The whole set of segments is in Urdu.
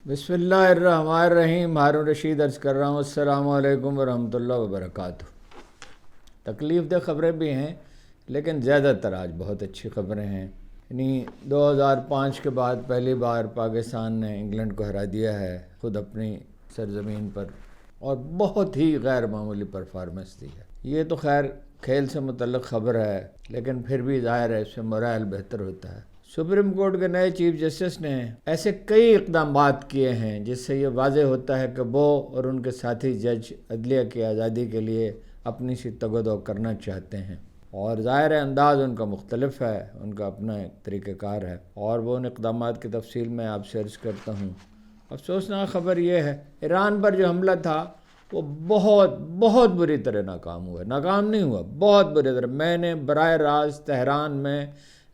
بسم اللہ الرحمن الرحیم۔ ہارون رشید عرض کر رہا ہوں، السلام علیکم ورحمۃ اللہ وبرکاتہ۔ تکلیف دہ خبریں بھی ہیں لیکن زیادہ تر آج بہت اچھی خبریں ہیں۔ یعنی 2005 کے بعد پہلی بار پاکستان نے انگلینڈ کو ہرا دیا ہے خود اپنی سرزمین پر، اور بہت ہی غیر معمولی پرفارمنس دی ہے۔ یہ تو خیر کھیل سے متعلق خبر ہے لیکن پھر بھی ظاہر ہے اس سے مورائل بہتر ہوتا ہے۔ سپریم کورٹ کے نئے چیف جسٹس نے ایسے کئی اقدامات کیے ہیں جس سے یہ واضح ہوتا ہے کہ وہ اور ان کے ساتھی جج عدلیہ کی آزادی کے لیے اپنی سی تگ و دو کرنا چاہتے ہیں، اور ظاہر انداز ان کا مختلف ہے، ان کا اپنا ایک طریقہ کار ہے، اور وہ ان اقدامات کی تفصیل میں آپ سے عرض کرتا ہوں۔ افسوسناک خبر یہ ہے، ایران پر جو حملہ تھا وہ بہت بری طرح ناکام ہوا۔ ناکام نہیں ہوا، بہت بری طرح۔ میں نے براہ راست تہران میں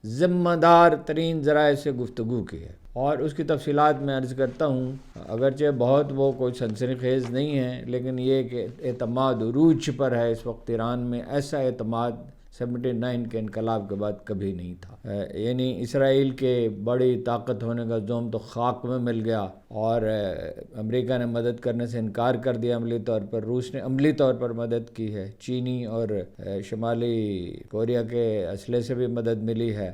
ذمہ دار ترین ذرائع سے گفتگو کی ہے اور اس کی تفصیلات میں عرض کرتا ہوں، اگرچہ بہت وہ کوئی سنسنی خیز نہیں ہے، لیکن یہ کہ اعتماد عروج پر ہے اس وقت ایران میں۔ ایسا اعتماد 79 کے انقلاب کے بعد کبھی نہیں تھا۔ یعنی اسرائیل کے بڑی طاقت ہونے کا زوم تو خاک میں مل گیا، اور امریکہ نے مدد کرنے سے انکار کر دیا عملی طور پر، روس نے عملی طور پر مدد کی ہے، چینی اور شمالی کوریا کے اسلحے سے بھی مدد ملی ہے،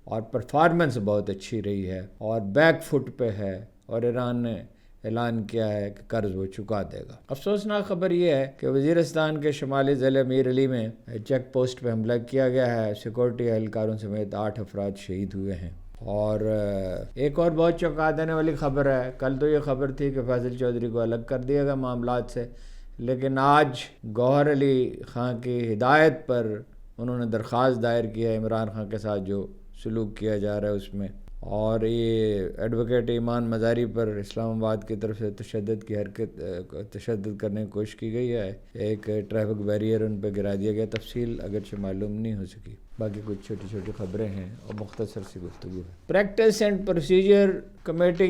اور پرفارمنس بہت اچھی رہی ہے اور بیک فٹ پہ ہے، اور ایران نے اعلان کیا ہے کہ قرض وہ چکا دے گا۔ افسوسناک خبر یہ ہے کہ وزیرستان کے شمالی ضلع میر علی میں چیک پوسٹ پہ حملہ کیا گیا ہے، سیکورٹی اہلکاروں سمیت 8 افراد شہید ہوئے ہیں۔ اور ایک اور بہت چونکا دینے والی خبر ہے، کل تو یہ خبر تھی کہ فیصل چودھری کو الگ کر دیا گیا معاملات سے، لیکن آج گوہر علی خان کی ہدایت پر انہوں نے درخواست دائر کیا ہے عمران خان کے ساتھ جو سلوک کیا جا رہا ہے اس میں، اور یہ ایڈوکیٹ ایمان مزاری پر اسلام آباد کی طرف سے تشدد کرنے کی کوشش کی گئی ہے، ایک ٹریفک بیریئر ان پہ گرا دیا گیا، تفصیل اگرچہ معلوم نہیں ہو سکی، باقی کچھ چھوٹی چھوٹی خبریں ہیں اور مختصر سی گفتگو ہے۔ پریکٹس اینڈ پروسیجر کمیٹی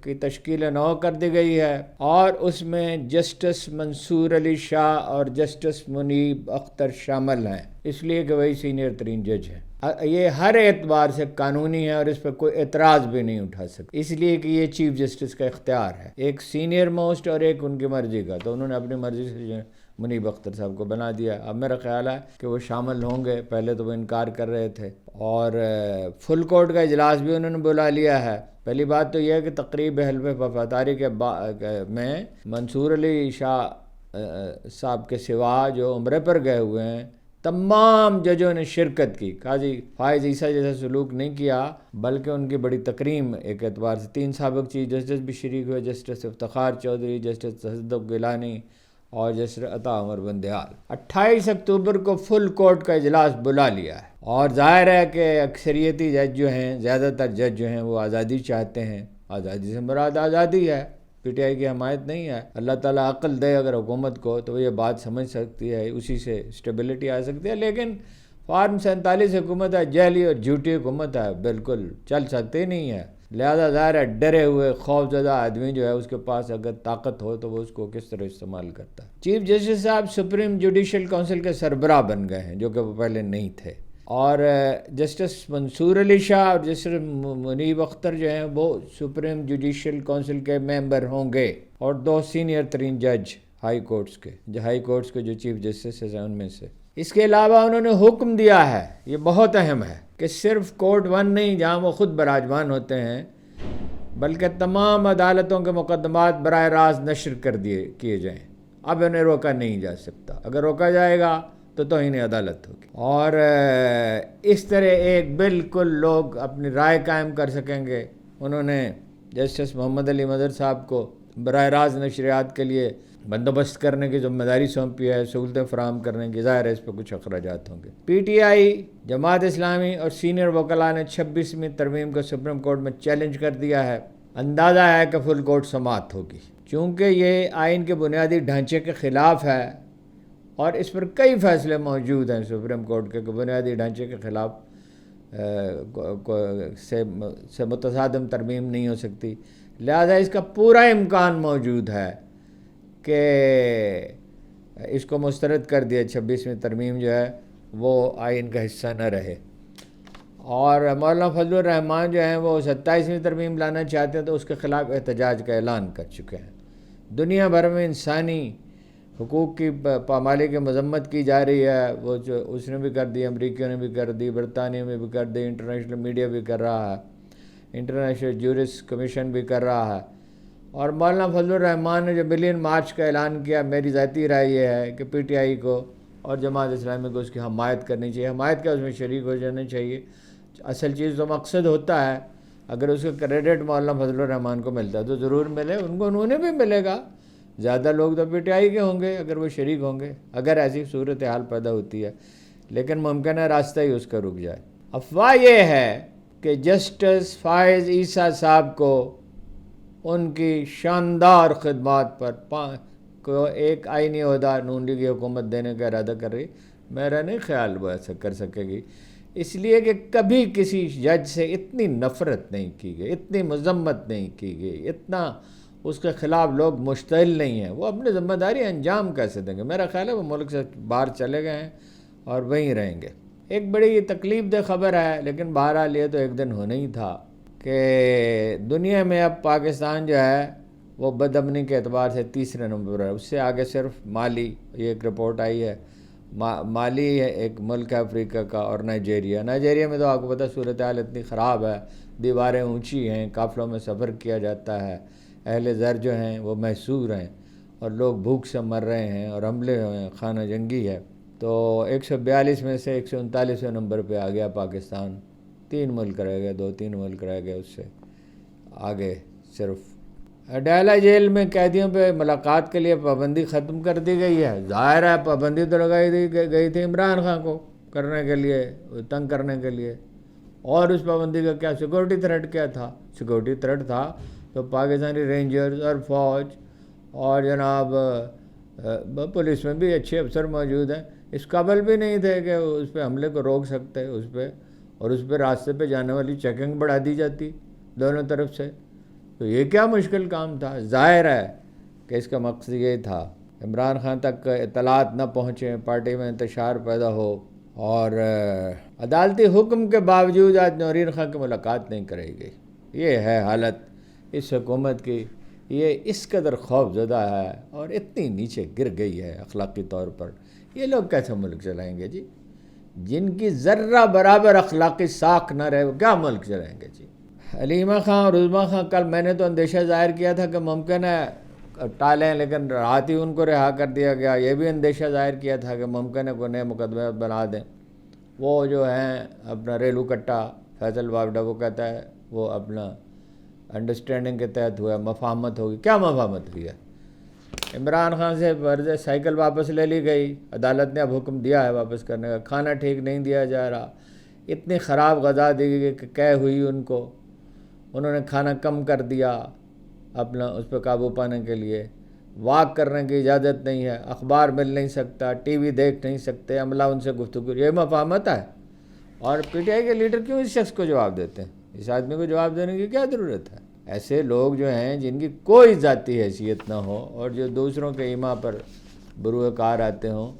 کی تشکیل نو کر دی گئی ہے، اور اس میں جسٹس منصور علی شاہ اور جسٹس منیب اختر شامل ہیں، اس لیے کہ وہی سینئر ترین جج ہیں۔ یہ ہر اعتبار سے قانونی ہے اور اس پہ کوئی اعتراض بھی نہیں اٹھا سکتا، اس لیے کہ یہ چیف جسٹس کا اختیار ہے، ایک سینئر موسٹ اور ایک ان کی مرضی کا، تو انہوں نے اپنی مرضی سے جو منیب اختر صاحب کو بنا دیا۔ اب میرا خیال ہے کہ وہ شامل ہوں گے، پہلے تو وہ انکار کر رہے تھے، اور فل کورٹ کا اجلاس بھی انہوں نے بلا لیا ہے۔ پہلی بات تو یہ ہے کہ تقریب حلف وفاداری کے میں منصور علی شاہ صاحب کے سوا جو عمرے پر گئے ہوئے ہیں تمام ججوں نے شرکت کی۔ قاضی فائز عیسیٰ جیسا سلوک نہیں کیا بلکہ ان کی بڑی تکریم ایک اعتبار سے۔ 3 سابق چیف جسٹس بھی شریک ہوئے، جسٹس افتخار چودھری، جسٹس تصدق گیلانی اور جسٹس عطا عمر بندیال۔ 28 اکتوبر کو فل کورٹ کا اجلاس بلا لیا ہے، اور ظاہر ہے کہ اکثریتی جج جو ہیں، زیادہ تر جج جو ہیں وہ آزادی چاہتے ہیں۔ آزادی سے مراد آزادی ہے، پی ٹی آئی کی حمایت نہیں ہے۔ اللہ تعالیٰ عقل دے اگر حکومت کو تو وہ یہ بات سمجھ سکتی ہے، اسی سے اسٹیبلٹی آ سکتی ہے، لیکن فارم 47 حکومت ہے، جعلی اور جھوٹی حکومت ہے، بالکل چل سکتی نہیں ہے۔ لہذا ظاہر ہے ڈرے ہوئے خوف زدہ آدمی جو ہے اس کے پاس اگر طاقت ہو تو وہ اس کو کس طرح استعمال کرتا ہے۔ چیف جسٹس صاحب سپریم جوڈیشل کونسل کے سربراہ بن گئے ہیں جو کہ وہ پہلے نہیں تھے، اور جسٹس منصور علی شاہ اور جسٹس منیب اختر جو ہیں وہ سپریم جوڈیشل کونسل کے ممبر ہوں گے، اور 2 سینئر ترین جج ہائی کورٹس کے جو چیف جسٹس ہیں ان میں سے۔ اس کے علاوہ انہوں نے حکم دیا ہے، یہ بہت اہم ہے، کہ صرف کورٹ 1 نہیں جہاں وہ خود براجمان ہوتے ہیں بلکہ تمام عدالتوں کے مقدمات براہ راست نشر کیے جائیں۔ اب انہیں روکا نہیں جا سکتا، اگر روکا جائے گا تو توہین عدالت ہوگی، اور اس طرح ایک بالکل لوگ اپنی رائے قائم کر سکیں گے۔ انہوں نے جسٹس محمد علی مظہر صاحب کو براہ راست نشریات کے لیے بندوبست کرنے کی ذمہ داری سونپی ہے، سہولتیں فراہم کرنے کی، ظاہر ہے اس پہ کچھ اخراجات ہوں گے۔ P T I, Jamaat Islami اور سینئر وکلاء نے 26ویں ترمیم کو سپریم کورٹ میں چیلنج کر دیا ہے۔ اندازہ ہے کہ فل کورٹ سماعت ہوگی، چونکہ یہ آئین کے بنیادی ڈھانچے کے خلاف ہے، اور اس پر کئی فیصلے موجود ہیں سپریم کورٹ کے کہ بنیادی ڈھانچے کے خلاف سے متصادم ترمیم نہیں ہو سکتی، لہذا اس کا پورا امکان موجود ہے کہ اس کو مسترد کر دیا، 26ویں ترمیم جو ہے وہ آئین کا حصہ نہ رہے۔ اور مولانا فضل الرحمان جو ہیں وہ 27ویں ترمیم لانا چاہتے ہیں تو اس کے خلاف احتجاج کا اعلان کر چکے ہیں۔ دنیا بھر میں انسانی حقوق کی پامالی کی مذمت کی جا رہی ہے، وہ جو اس نے بھی کر دی، امریکیوں نے بھی کر دی، برطانیہ میں بھی کر دی، انٹرنیشنل میڈیا بھی کر رہا ہے، انٹرنیشنل جورس کمیشن بھی کر رہا ہے۔ اور مولانا فضل الرحمان نے جو ملین مارچ کا اعلان کیا، میری ذاتی رائے یہ ہے کہ پی ٹی آئی کو اور جماعت اسلامی کو اس کی حمایت کرنی چاہیے، حمایت کا اس میں شریک ہو جانا چاہیے۔ اصل چیز تو مقصد ہوتا ہے، اگر اس کا کریڈٹ مولانا فضل الرحمان کو ملتا ہے تو ضرور ملے، انہیں بھی ملے گا، زیادہ لوگ تو پی ٹی آئی کے ہوں گے اگر وہ شریک ہوں گے، اگر ایسی صورتحال پیدا ہوتی ہے، لیکن ممکن ہے راستہ ہی اس کا رک جائے۔ افواہ یہ ہے کہ جسٹس فائز عیسیٰ صاحب کو ان کی شاندار خدمات پر کو ایک آئینی عہدہ نون لیگ کی حکومت دینے کا ارادہ کر رہی، میرا نہیں خیال وہ ایسا کر سکے گی، اس لیے کہ کبھی کسی جج سے اتنی نفرت نہیں کی گئی، اتنی مذمت نہیں کی گئی، اتنا اس کے خلاف لوگ مشتعل نہیں ہیں، وہ اپنی ذمہ داری انجام کیسے دیں گے؟ میرا خیال ہے وہ ملک سے باہر چلے گئے ہیں اور وہیں رہیں گے۔ ایک بڑی تکلیف دہ خبر ہے، لیکن بہرحال یہ تو ایک دن ہونا ہی تھا کہ دنیا میں اب پاکستان جو ہے وہ بد امنی کے اعتبار سے تیسرے نمبر پر ہے، اس سے آگے صرف مالی، یہ ایک رپورٹ آئی ہے، مالی ایک ملک ہے افریقہ کا، اور نائجیریا میں تو آپ کو پتہ صورتحال اتنی خراب ہے، دیواریں اونچی ہیں، قافلوں میں سفر کیا جاتا ہے، اہل زر جو ہیں وہ محصور ہیں اور لوگ بھوک سے مر رہے ہیں اور حملے ہوئے ہیں، خانہ جنگی ہے۔ تو 142 میں سے 139ویں نمبر پہ آ گیا پاکستان، 3 ملک رہ گئے، 2-3 ملک رہ گئے اس سے آگے صرف۔ ڈیلا جیل میں قیدیوں پہ ملاقات کے لیے پابندی ختم کر دی گئی ہے، ظاہر ہے پابندی تو لگائی گئی تھی عمران خان کو کرنے کے لیے، تنگ کرنے کے لیے، اور اس پابندی کا کیا سیکورٹی تھریٹ کیا تھا؟ سیکورٹی تھریٹ تھا تو پاکستانی رینجرز اور فوج اور جناب پولیس میں بھی اچھے افسر موجود ہیں، اس قابل بھی نہیں تھے کہ اس پہ حملے کو روک سکتے اس پہ، اور اس پہ راستے پہ جانے والی چیکنگ بڑھا دی جاتی دونوں طرف سے، تو یہ کیا مشکل کام تھا؟ ظاہر ہے کہ اس کا مقصد یہ تھا عمران خان تک اطلاعات نہ پہنچیں، پارٹی میں انتشار پیدا ہو، اور عدالتی حکم کے باوجود آج نورین خان کی ملاقات نہیں کرائی گئی۔ یہ ہے حالت اس حکومت کی، یہ اس قدر خوف زدہ ہے اور اتنی نیچے گر گئی ہے اخلاقی طور پر، یہ لوگ کیسے ملک چلائیں گے جی؟ جن کی ذرہ برابر اخلاقی ساکھ نہ رہے وہ کیا ملک چلائیں گے جی؟ حلیمہ خان اور عظمیٰ خان، کل میں نے تو اندیشہ ظاہر کیا تھا کہ ممکن ہے ٹالیں، لیکن رات ہی ان کو رہا کر دیا گیا۔ یہ بھی اندیشہ ظاہر کیا تھا کہ ممکن ہے کوئی نئے مقدمے بنا دیں۔ وہ جو ہیں اپنا ریلو کٹا فیصل واوڈا، وہ کہتا ہے وہ اپنا انڈرسٹینڈنگ کے تحت ہوا، مفاہمت ہوگی، کیا مفاہمت ہوئی ہے؟ عمران خان سے ورزہ سائیکل واپس لے لی گئی، عدالت نے اب حکم دیا ہے واپس کرنے کا، کھانا ٹھیک نہیں دیا جا رہا، اتنی خراب غذا دی گئی کہ قے ہوئی ان کو، انہوں نے کھانا کم کر دیا اپنا اس پہ قابو پانے کے لیے، واک کرنے کی اجازت نہیں ہے، اخبار مل نہیں سکتا، ٹی وی دیکھ نہیں سکتے، عملہ ان سے گفتگو، یہ مفاہمت ہے؟ اور پی ٹی آئی کے لیڈر کیوں اس شخص کو جواب دیتے ہیں؟ اس آدمی کو جواب دینے کی کیا ضرورت ہے؟ ایسے لوگ جو ہیں جن کی کوئی ذاتی حیثیت نہ ہو اور جو دوسروں کے ایما پر بروئے کار آتے ہوں،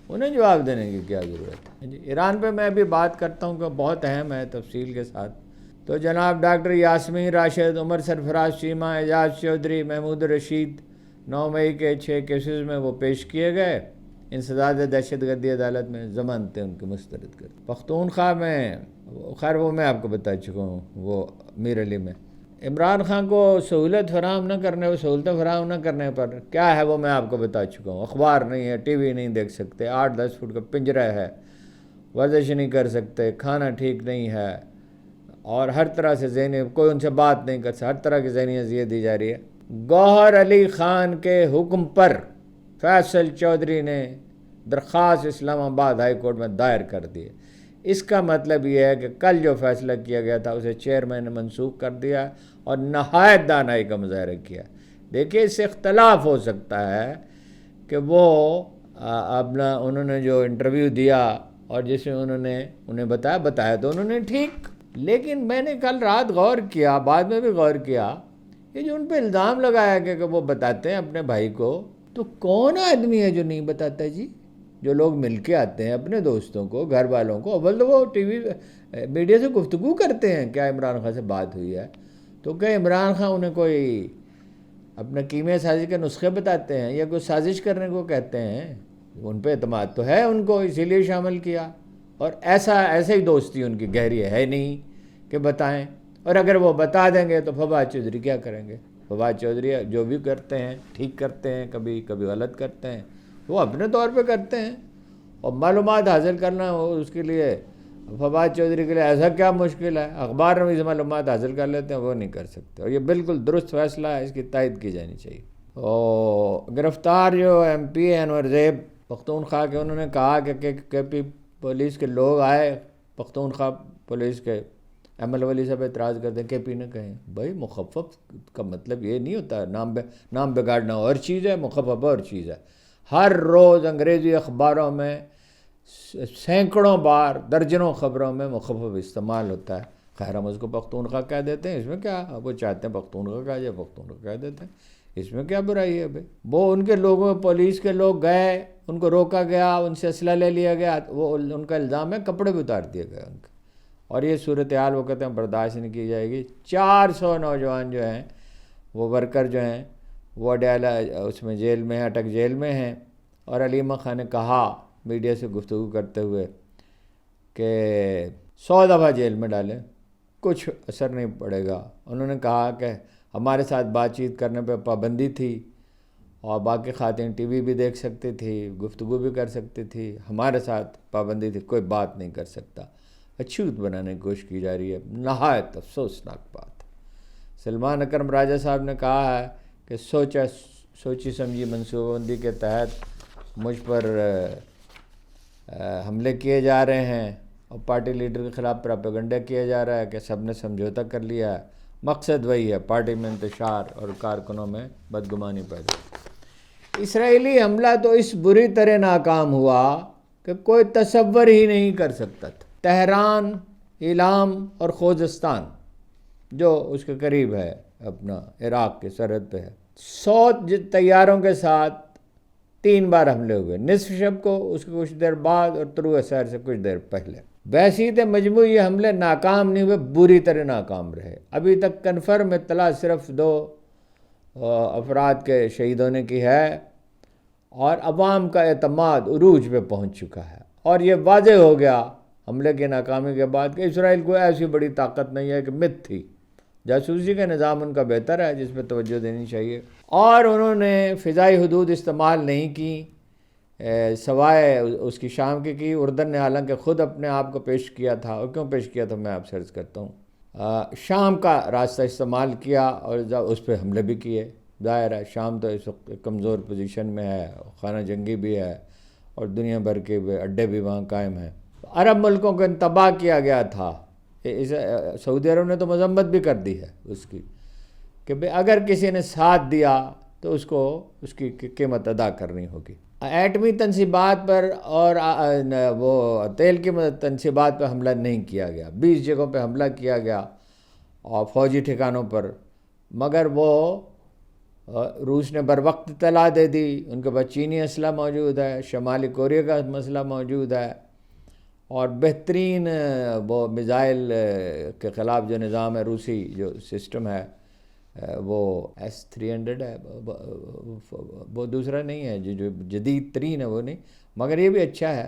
انہیں جواب دینے کی کیا ضرورت ہے جی؟ ایران پہ میں ابھی بات کرتا ہوں کہ بہت اہم ہے تفصیل کے ساتھ۔ تو جناب ڈاکٹر یاسمین راشد، عمر سرفراز چیمہ، اعجاز چودھری، محمود رشید 9 مئی کے 6 کیسز میں وہ پیش کیے گئے، انسداد دہشت گردی عدالت میں ضمانتیں ان کی مسترد کر۔ پختونخوا میں، خیر وہ میں آپ کو بتا چکا ہوں، وہ میر علی میں عمران خان کو سہولتیں فراہم نہ کرنے پر کیا ہے وہ میں آپ کو بتا چکا ہوں، اخبار نہیں ہے، ٹی وی نہیں دیکھ سکتے، 8-10 فٹ کا پنجرہ ہے، ورزش نہیں کر سکتے، کھانا ٹھیک نہیں ہے، اور ہر طرح سے ذہنی، کوئی ان سے بات نہیں کر سکتا، ہر طرح کی ذہنی اذیت دی جا رہی ہے۔ گوہر علی خان کے حکم پر فیصل چودھری نے درخواست اسلام آباد ہائی کورٹ میں دائر کر دی ہے۔ اس کا مطلب یہ ہے کہ کل جو فیصلہ کیا گیا تھا اسے چیئرمین نے منسوخ کر دیا اور نہایت دانائی کا مظاہرہ کیا۔ دیکھیے اس سے اختلاف ہو سکتا ہے کہ وہ اپنا انہوں نے جو انٹرویو دیا اور جس میں انہیں بتایا تو انہوں نے ٹھیک، لیکن میں نے کل رات غور کیا، بعد میں بھی غور کیا، یہ جو ان پہ الزام لگایا کہ وہ بتاتے ہیں اپنے بھائی کو، تو کون آدمی ہے جو نہیں بتاتا جی؟ جو لوگ مل کے آتے ہیں اپنے دوستوں کو، گھر والوں کو، اول تو وہ ٹی وی میڈیا سے گفتگو کرتے ہیں کیا عمران خان سے بات ہوئی ہے، تو کہ عمران خان انہیں کوئی اپنا کیمیا سازی کے نسخے بتاتے ہیں یا کوئی سازش کرنے کو کہتے ہیں؟ ان پہ اعتماد تو ہے ان کو، اسی لیے شامل کیا، اور ایسے ہی دوستی ان کی گہری ہے نہیں کہ بتائیں، اور اگر وہ بتا دیں گے تو فواد چودھری کیا کریں گے؟ فواد چودھری جو بھی کرتے ہیں ٹھیک کرتے ہیں، کبھی کبھی غلط کرتے ہیں، وہ اپنے طور پہ کرتے ہیں، اور معلومات حاصل کرنا وہ اس کے لیے فواد چودھری کے لیے ایسا کیا مشکل ہے؟ اخبار میں بھی معلومات حاصل کر لیتے ہیں، وہ نہیں کر سکتے، اور یہ بالکل درست فیصلہ ہے، اس کی تائید کی جانی چاہیے۔ اور گرفتار جو ایم پی ہے انور زیب پختونخوا کے، انہوں نے کہا کہ کے پی پولیس کے لوگ آئے، پختونخوا پولیس کے ایم ایل ولی صاحب اعتراض کرتے ہیں کے پی نے کہیں، بھائی مخفف کا مطلب یہ نہیں ہوتا، نام بگاڑنا اور چیز ہے، مخفف اور چیز ہے۔ ہر روز انگریزی اخباروں میں سینکڑوں بار، درجنوں خبروں میں مخفف استعمال ہوتا ہے، خیر ہم اس کو پختونخوا کہہ دیتے ہیں، اس میں کیا، وہ چاہتے ہیں پختونخوا کہا جائے، پختونخوا کہہ دیتے ہیں، اس میں کیا برائی ہے بھائی؟ وہ ان کے لوگوں، پولیس کے لوگ گئے، ان کو روکا گیا، ان سے اسلحہ لے لیا گیا، وہ ان کا الزام ہے کپڑے بھی اتار دیے گئے ان کے، اور یہ صورتحال وہ کہتے ہیں برداشت نہیں کی جائے گی۔ 400 نوجوان جو ہیں، وہ ورکر جو ہیں، وہ اڈیالہ اس میں جیل میں ہیں، اٹک جیل میں ہیں، اور علیمہ خان نے کہا میڈیا سے گفتگو کرتے ہوئے کہ 100 دفعہ جیل میں ڈالیں کچھ اثر نہیں پڑے گا۔ انہوں نے کہا کہ ہمارے ساتھ بات چیت کرنے پہ پابندی تھی، اور باقی خواتین ٹی وی بھی دیکھ سکتی تھی، گفتگو بھی کر سکتی تھی، ہمارے ساتھ پابندی تھی، کوئی بات نہیں کر سکتا۔ اچھوت بنانے کی کوشش کی جا رہی ہے، نہایت افسوسناک بات ہے۔ سلمان اکرم راجہ صاحب نے کہا ہے کہ سوچی سمجھی منصوبہ بندی کے تحت مجھ پر حملے کیے جا رہے ہیں، اور پارٹی لیڈر کے خلاف پراپیگنڈا کیا جا رہا ہے کہ سب نے سمجھوتا کر لیا ہے، مقصد وہی ہے، پارٹی میں انتشار اور کارکنوں میں بدگمانی پیدا۔ اسرائیلی حملہ تو اس بری طرح ناکام ہوا کہ کوئی تصور ہی نہیں کر سکتا تھا۔ تہران، ایلام اور خوزستان جو اس کے قریب ہے، اپنا عراق کے سرحد پہ ہے، 100 طیاروں کے ساتھ 3 بار حملے ہوئے، نصف شب کو، اس کے کچھ دیر بعد، اور طلوع سحر سے کچھ دیر پہلے۔ بحیثیت مجموعی یہ حملے ناکام نہیں ہوئے، بری طرح ناکام رہے۔ ابھی تک کنفرم اطلاع صرف 2 افراد کے شہید ہونے کی ہے، اور عوام کا اعتماد عروج پہ پہنچ چکا ہے، اور یہ واضح ہو گیا حملے کی ناکامی کے بعد کہ اسرائیل کو ایسی بڑی طاقت نہیں ہے کہ مت تھی، جاسوسی کا نظام ان کا بہتر ہے جس پہ توجہ دینی چاہیے، اور انہوں نے فضائی حدود استعمال نہیں کی سوائے اس کی شام کی۔ اردن نے حالانکہ خود اپنے آپ کو پیش کیا تھا، اور کیوں پیش کیا تھا میں آپ سے عرض کرتا ہوں، شام کا راستہ استعمال کیا اور اس پہ حملے بھی کیے۔ ظاہر ہے شام تو اس وقت کمزور پوزیشن میں ہے، خانہ جنگی بھی ہے، اور دنیا بھر کے اڈے بھی وہاں قائم ہیں۔ عرب ملکوں کو انتباہ کیا گیا تھا، سعودی عرب نے تو مذمت بھی کر دی ہے اس کی، کہ اگر کسی نے ساتھ دیا تو اس کو اس کی قیمت ادا کرنی ہوگی۔ ایٹمی تنصیبات پر اور وہ تیل کی تنصیبات پہ حملہ نہیں کیا گیا، 20 جگہوں پہ حملہ کیا گیا اور فوجی ٹھکانوں پر، مگر وہ روس نے بر وقت اطلاع دے دی، ان کے پاس چینی اسلحہ موجود ہے، شمالی کوریا کا مسئلہ موجود ہے، اور بہترین وہ میزائل کے خلاف جو نظام ہے، روسی جو سسٹم ہے، وہ S-300 ہے، وہ دوسرا نہیں ہے، جو جدید ترین ہے وہ نہیں، مگر یہ بھی اچھا ہے۔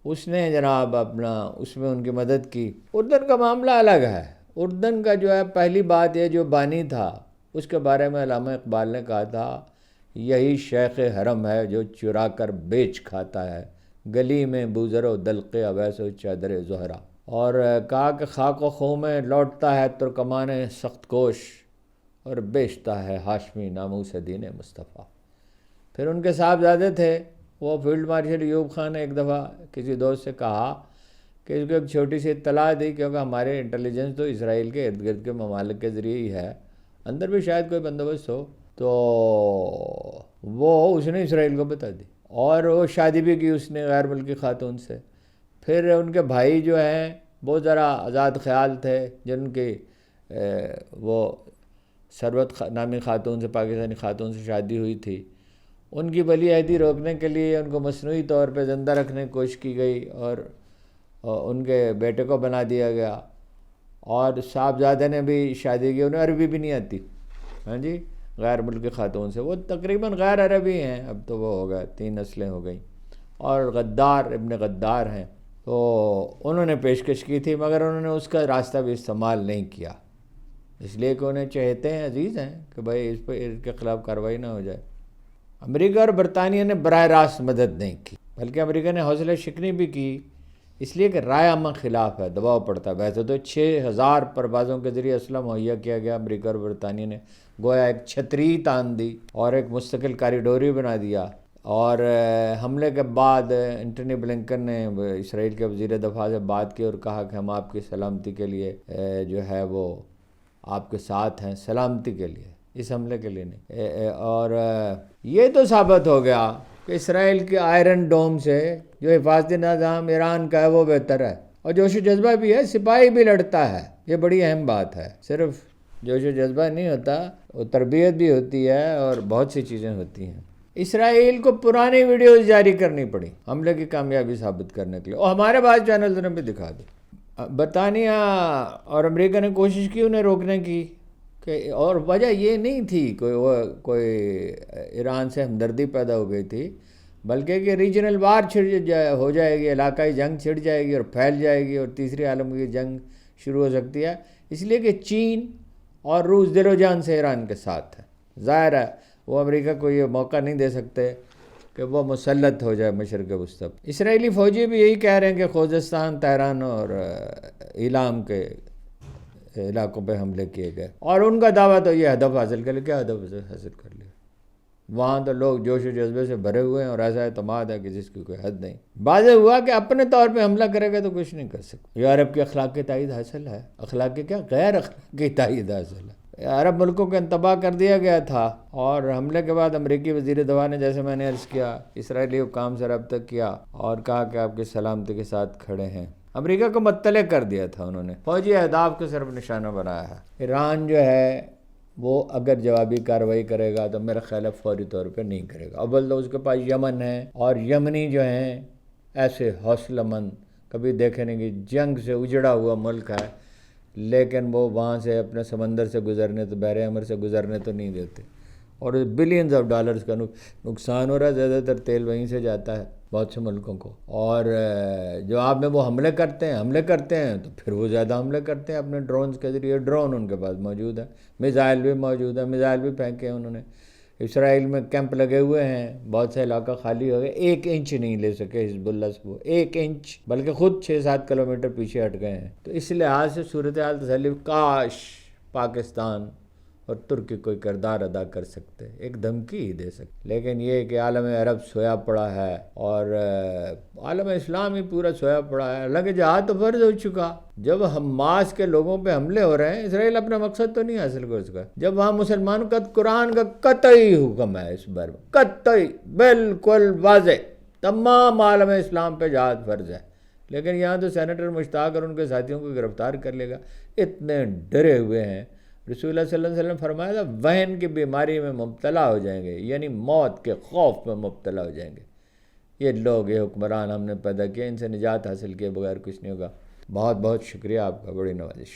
اس نے جناب اپنا اس میں ان کی مدد کی۔ اردن کا معاملہ الگ ہے۔ اردن کا جو ہے، پہلی بات یہ جو بانی تھا اس کے بارے میں علامہ اقبال نے کہا تھا، یہی شیخ حرم ہے جو چرا کر بیچ کھاتا ہے، گلی میں بوزر و دلق اویس و چادر زہرا، اور کہا کہ خاک و خوں میں لوٹتا ہے ترکمان سخت کوش، اور بیچتا ہے ہاشمی ناموس دین مصطفیٰ۔ پھر ان کے صاحبزادے تھے، وہ فیلڈ مارشل ایوب خان نے ایک دفعہ کسی دوست سے کہا کہ اس کو ایک چھوٹی سی اطلاع دی، کیونکہ ہمارے انٹیلیجنس تو اسرائیل کے ارد گرد کے ممالک کے ذریعے ہی ہے، اندر بھی شاید کوئی بندوبست ہو، تو وہ اس نے اسرائیل کو بتا دی، اور وہ شادی بھی کی اس نے غیر ملکی خاتون سے۔ پھر ان کے بھائی جو ہیں وہ ذرا آزاد خیال تھے، جن کی وہ ثروت نامی خاتون سے، پاکستانی خاتون سے شادی ہوئی تھی، ان کی بلی عہدی روکنے کے لیے ان کو مصنوعی طور پہ زندہ رکھنے کی کوشش کی گئی اور ان کے بیٹے کو بنا دیا گیا، اور صاحبزادے نے بھی شادی کی، انہیں عربی بھی نہیں آتی، ہاں جی، غیر ملکی خاتون سے، وہ تقریباً غیر عربی ہیں، اب تو وہ ہو گیا 3 نسلیں ہو گئیں، اور غدار ابن غدار ہیں، تو انہوں نے پیشکش کی تھی مگر انہوں نے اس کا راستہ بھی استعمال نہیں کیا، اس لیے کہ انہیں چہتے ہیں، عزیز ہیں کہ بھائی اس پہ ان کے خلاف کارروائی نہ ہو جائے۔ امریکہ اور برطانیہ نے براہ راست مدد نہیں کی، بلکہ امریکہ نے حوصلہ شکنی بھی کی، اس لیے کہ رائے عامہ خلاف ہے، دباؤ پڑتا ہے۔ ویسے تو 6,000 پروازوں کے ذریعے اسلحہ مہیا کیا گیا، امریکہ اور برطانیہ نے گویا ایک چھتری تان دی اور ایک مستقل کاریڈور ہی بنا دیا، اور حملے کے بعد انٹونی بلنکن نے اسرائیل کے وزیر دفاع سے بات کی اور کہا کہ ہم آپ کی سلامتی کے لیے جو ہے وہ آپ کے ساتھ ہیں، سلامتی کے لیے، اس حملے کے لیے نہیں۔ اور یہ تو ثابت ہو گیا کہ اسرائیل کے آئرن ڈوم سے جو حفاظتی نظام ایران کا ہے وہ بہتر ہے، اور جوش و جذبہ بھی ہے، سپاہی بھی لڑتا ہے، یہ بڑی اہم بات ہے، صرف جوش و جذبہ نہیں ہوتا، وہ تربیت بھی ہوتی ہے اور بہت سی چیزیں ہوتی ہیں۔ اسرائیل کو پرانی ویڈیوز جاری کرنی پڑی حملے کی کامیابی ثابت کرنے کے لیے، اور ہمارے بعض چینلز نے بھی دکھا دی۔ برطانیہ اور امریکہ نے کوشش کی انہیں روکنے کی، اور وجہ یہ نہیں تھی کوئی ایران سے ہمدردی پیدا ہو گئی تھی، بلکہ کہ ریجنل وار ہو جائے گی، علاقائی جنگ چھڑ جائے گی اور پھیل جائے گی اور تیسری عالمی جنگ شروع ہو سکتی ہے، اس لیے کہ چین اور روس دل و جان سے ایران کے ساتھ ہے۔ ظاہر ہے وہ امریکہ کو یہ موقع نہیں دے سکتے کہ وہ مسلط ہو جائے مشرق وسطی۔ اسرائیلی فوجی بھی یہی کہہ رہے ہیں کہ خوزستان، تہران اور ایلام کے علاقوں پہ حملے کیے گئے، اور ان کا دعویٰ تو یہ ہدف حاصل کر لیا، کیا ہدف حاصل کر لیا؟ وہاں تو لوگ جوش و جذبے سے بھرے ہوئے ہیں اور ایسا اعتماد ہے کہ جس کی کوئی حد نہیں۔ واضح ہوا کہ اپنے طور پہ حملہ کرے گا تو کچھ نہیں کر سکتا۔ یورپ کی اخلاقی تائید حاصل ہے، اخلاقی کیا، غیر اخلاقی تائید حاصل ہے۔ عرب ملکوں کو انتباہ کر دیا گیا تھا، اور حملے کے بعد امریکی وزیر دفاع نے، جیسے میں نے عرض کیا، اسرائیلی حکام سے رابطہ کیا اور کہا کہ آپ کی سلامتی کے ساتھ کھڑے ہیں۔ امریکہ کو مطلع کر دیا تھا انہوں نے، فوجی اہداف کو صرف نشانہ بنایا ہے۔ ایران جو ہے وہ اگر جوابی کارروائی کرے گا تو میرا خیال ہے فوری طور پہ نہیں کرے گا، اول تو اس کے پاس یمن ہے، اور یمنی جو ہیں ایسے حوصلہ مند، کبھی دیکھیں نہیں کہ جنگ سے اجڑا ہوا ملک ہے، لیکن وہ وہاں سے اپنے سمندر سے گزرنے تو، بحر احمر سے گزرنے تو نہیں دیتے، اور بلینز آف ڈالرز کا نقصان ہو رہا ہے، زیادہ تر تیل وہیں سے جاتا ہے بہت سے ملکوں کو، اور جواب میں وہ حملے کرتے ہیں تو پھر وہ زیادہ حملے کرتے ہیں اپنے ڈرونز کے ذریعے، ڈرون ان کے پاس موجود ہے، میزائل بھی موجود ہے، میزائل بھی پھینکے ہیں انہوں نے۔ اسرائیل میں کیمپ لگے ہوئے ہیں، بہت سے علاقہ خالی ہو گئے، 1 انچ نہیں لے سکے حزب اللہ سے، وہ 1 انچ، بلکہ خود 6-7 کلومیٹر پیچھے ہٹ گئے ہیں۔ تو اس لحاظ سے صورتحال تسلی، کاش پاکستان اور ترکی کوئی کردار ادا کر سکتے، ایک دھمکی ہی دے سکتے، لیکن یہ کہ عالم عرب سویا پڑا ہے اور عالم اسلام ہی پورا سویا پڑا ہے۔ حالانکہ جہاد تو فرض ہو چکا، جب حماس کے لوگوں پہ حملے ہو رہے ہیں، اسرائیل اپنا مقصد تو نہیں حاصل کر سکا، جب وہاں مسلمانوں کا قرآن کا قطعی حکم ہے اس بارے میں، قطعی، بالکل واضح، تمام عالم اسلام پہ جہاد فرض ہے، لیکن یہاں تو سینیٹر مشتاق اور ان کے ساتھیوں کو گرفتار کر لے گا، اتنے ڈرے ہوئے ہیں۔ رسول اللہ صلی اللہ علیہ وسلم فرمایا تھا وہن کی بیماری میں مبتلا ہو جائیں گے، یعنی موت کے خوف میں مبتلا ہو جائیں گے۔ یہ لوگ، یہ حکمران ہم نے پیدا کیا، ان سے نجات حاصل کیے بغیر کچھ نہیں ہوگا۔ بہت بہت شکریہ آپ کا، بڑی نوازش۔